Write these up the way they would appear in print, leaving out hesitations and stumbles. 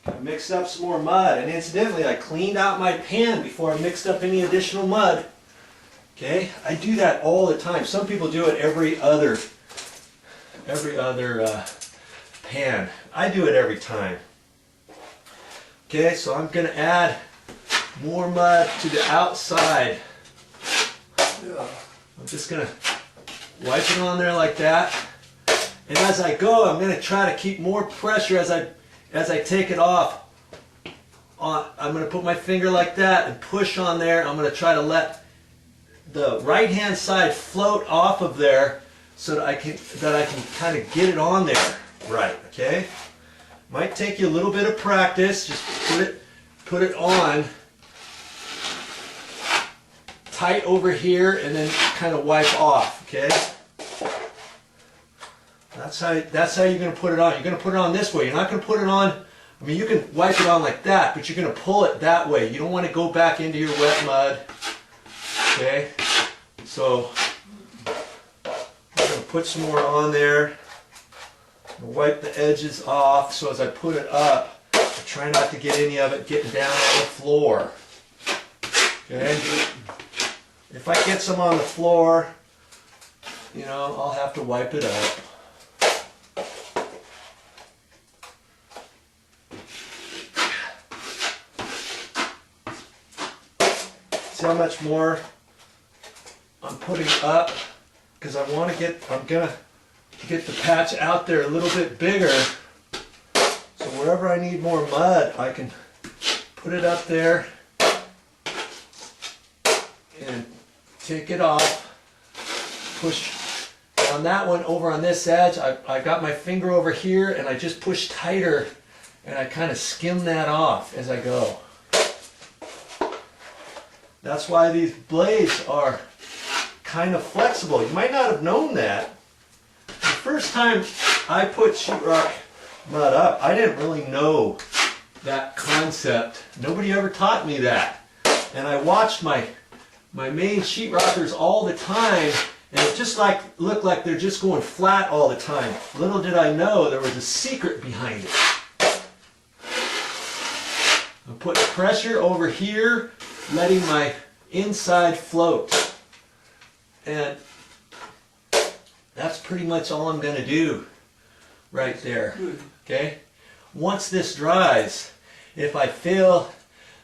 I mixed up some more mud, and incidentally I cleaned out my pan before I mixed up any additional mud. Okay, I do that all the time. Some people do it every other pan. I do it every time. Okay, so I'm going to add more mud to the outside. I'm just going to wipe it on there like that. And as I go, I'm going to try to keep more pressure as I take it off. I'm going to put my finger like that and push on there. I'm going to try to let the right hand side float off of there so that I can kind of get it on there right. Okay, might take you a little bit of practice. Just put it on tight over here and then kind of wipe off. Okay, that's how you're going to put it on. You're going to put it on this way. You're not going to put it on. I mean, you can wipe it on like that, but you're going to pull it that way. You don't want to go back into your wet mud. Okay, so I'm going to put some more on there. Wipe the edges off so as I put it up, I try not to get any of it getting down on the floor. Okay, if I get some on the floor, you know, I'll have to wipe it up. See how much more I'm putting up, because I'm gonna get the patch out there a little bit bigger. So wherever I need more mud, I can put it up there and take it off. Push on that one over on this edge. I got my finger over here and I just push tighter and I kind of skim that off as I go. That's why these blades are kind of flexible. You might not have known that. The first time I put sheetrock mud up, I didn't really know that concept. Nobody ever taught me that. And I watched my main sheetrockers all the time, and it just looked like they're just going flat all the time. Little did I know there was a secret behind it. I'm putting pressure over here, letting my inside float. And that's pretty much all I'm going to do right there. Okay? Once this dries, if I feel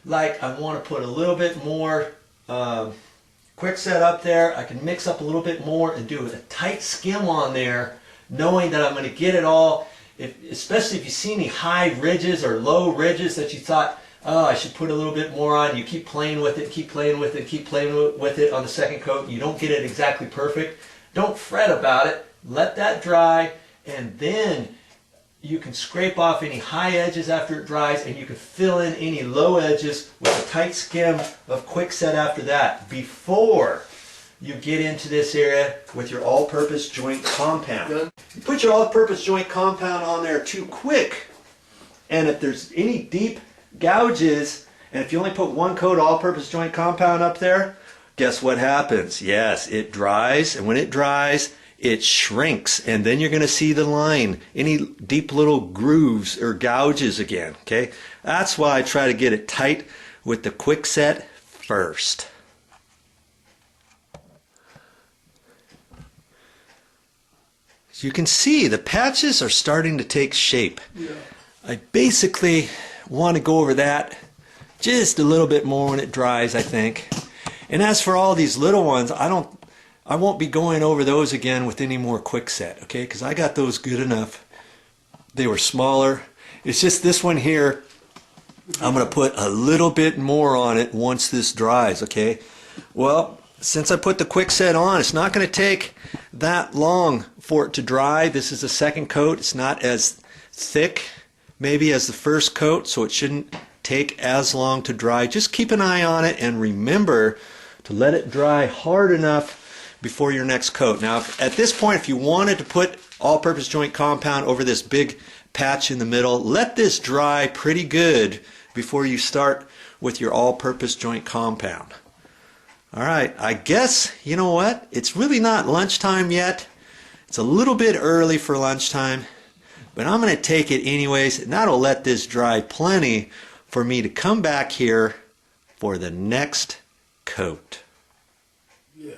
like I want to put a little bit more quickset up there, I can mix up a little bit more and do a tight skim on there, knowing that I'm going to get it all. Especially if you see any high ridges or low ridges that you thought, oh, I should put a little bit more on. You keep playing with it, keep playing with it, keep playing with it on the second coat. You don't get it exactly perfect. Don't fret about it. Let that dry, and then you can scrape off any high edges after it dries, and you can fill in any low edges with a tight skim of quickset after that before you get into this area with your all-purpose joint compound. You put your all-purpose joint compound on there too quick, and if there's any deep gouges, and if you only put one coat all-purpose joint compound up there, guess what happens? Yes, it dries, and when it dries, it shrinks, and then you're going to see the line, any deep little grooves or gouges again. Okay, that's why I try to get it tight with the quickset first. As you can see, the patches are starting to take shape. Yeah. I basically want to go over that just a little bit more when it dries, I think. And as for all these little ones, I won't be going over those again with any more quickset, okay? Because I got those good enough. They were smaller. It's just this one here, I'm going to put a little bit more on it once this dries, okay? Well, since I put the quickset on, it's not going to take that long for it to dry. This is the second coat. It's not as thick maybe as the first coat, so it shouldn't take as long to dry. Just keep an eye on it and remember to let it dry hard enough before your next coat. Now, at this point, if you wanted to put all-purpose joint compound over this big patch in the middle, let this dry pretty good before you start with your all-purpose joint compound. All right, I guess, you know what? It's really not lunchtime yet. It's a little bit early for lunchtime, But I'm going to take it anyways, and that'll let this dry plenty for me to come back here for the next coat. Yeah.